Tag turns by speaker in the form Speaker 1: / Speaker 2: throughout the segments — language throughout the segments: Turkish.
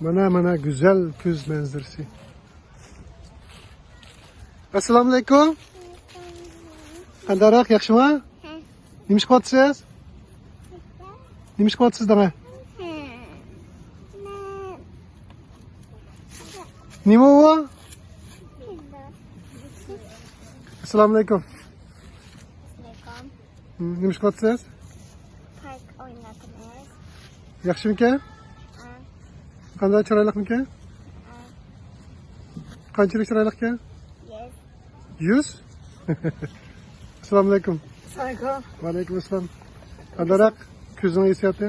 Speaker 1: Mana güzel kuz manzarası. Assalomu alaykum. Qandaroq, yaxshimi? Nima ish qilyapsiz? Nima ish qilyapsiz dana? Nima u? Assalomu alaykum. Nima ish qilyapsiz?
Speaker 2: Park oynatıyoruz.
Speaker 1: Yaxshimikan? Qanday chiroyliqmikan? Qanchalik chiroyliqkan?
Speaker 2: Yes.
Speaker 1: 100? Assalomu alaykum.
Speaker 3: Saygı.
Speaker 1: Va alaykum assalom. Qandaroq kuzning hissiyoti?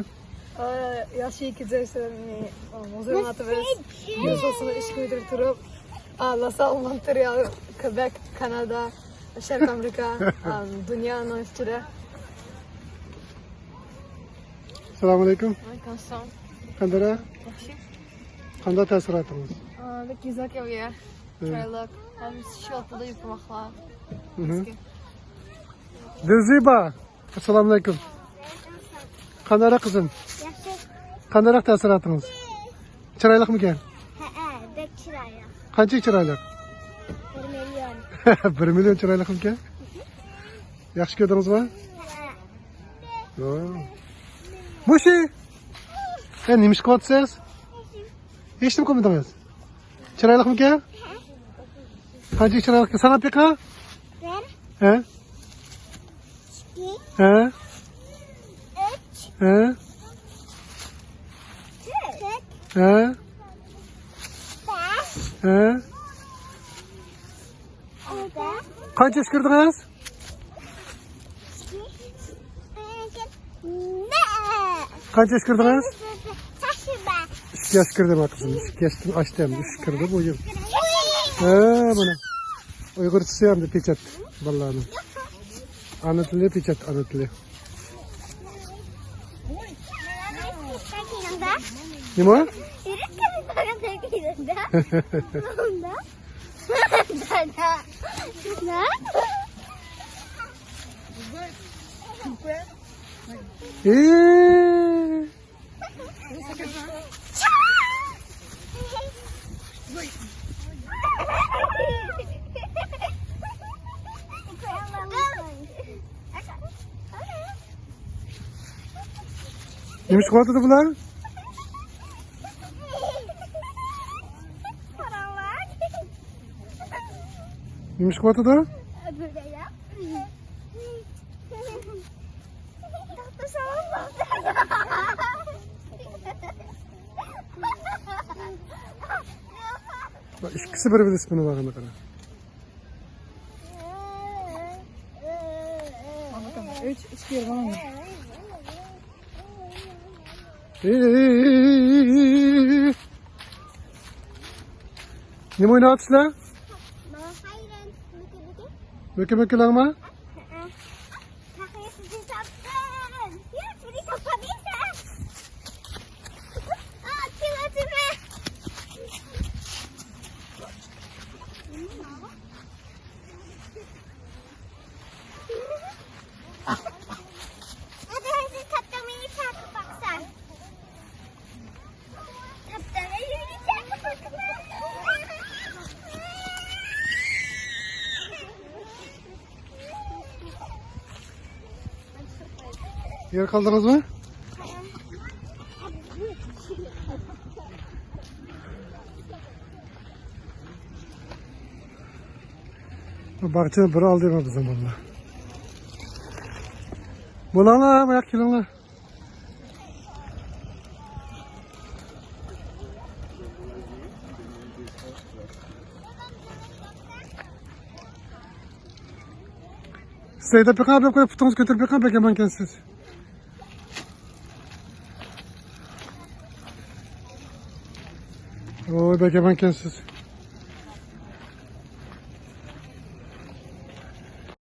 Speaker 3: Yaxshi kechirishlarni muzeyga atamiz. Yuzasini ish ko'ydirib turib, Los Alamos, Montreal, Quebec, Kanada, Sharq Amerika, dunyoning ichida.
Speaker 1: Assalomu alaykum.
Speaker 3: Alaykum.
Speaker 1: Qandaroq?
Speaker 3: Yaxshi.
Speaker 1: Qanday taassurotingiz?
Speaker 3: Güzel yer. Chiroyli. Ham shotda yurmoqlar.
Speaker 1: Dilziba. Assalomu alaykum. Qandaroq qizim?
Speaker 2: Yaxshi.
Speaker 1: Qandaroq taassurotingiz? Chiroyliqmikan?
Speaker 2: Bek chiroyli.
Speaker 1: Qanchalik chiroyli?
Speaker 2: 1 million.
Speaker 1: 1 million chiroyliqmikan? Yaxshi ko'rdingizmi? Mushi. Nima ish qilyapsiz? Hech nima qilmadingiz. Chiroyliqmikan? Qanchalik chiroyli? Sanab yiqa?
Speaker 2: 1,
Speaker 1: Ha?
Speaker 2: 2,
Speaker 1: Ha?
Speaker 2: 3,
Speaker 1: Ha?
Speaker 2: 4,
Speaker 1: Ha?
Speaker 2: 5,
Speaker 1: Ha?
Speaker 2: 6,
Speaker 1: Qancha ish kirdingiz?
Speaker 2: 2,
Speaker 1: Qancha ish kirdingiz?
Speaker 2: Saçma.
Speaker 1: 2 yaş kirdim kızım. 2 yaştım açtım. 3 kirdi bu yıl. Bana. Uygur tutuyorum da peçet. Vallahi. Ana dili peçet, ana dili. Ne var? Neymiş kuatı da bunlar? Neymiş kuatı da? İkisi bir ismini var ne kadar.
Speaker 3: Üç yer bana mı?
Speaker 1: Ne mi oynatışlar? Mükemmel ama. Yer kaldınız mı? Bahçe bir aldı mı bu zamanla? Bulanlar, ayak kilonlar. Siz de pek abi koyup tutunuz götürüp pek abi emankensiz. Oy, pek emankensiz.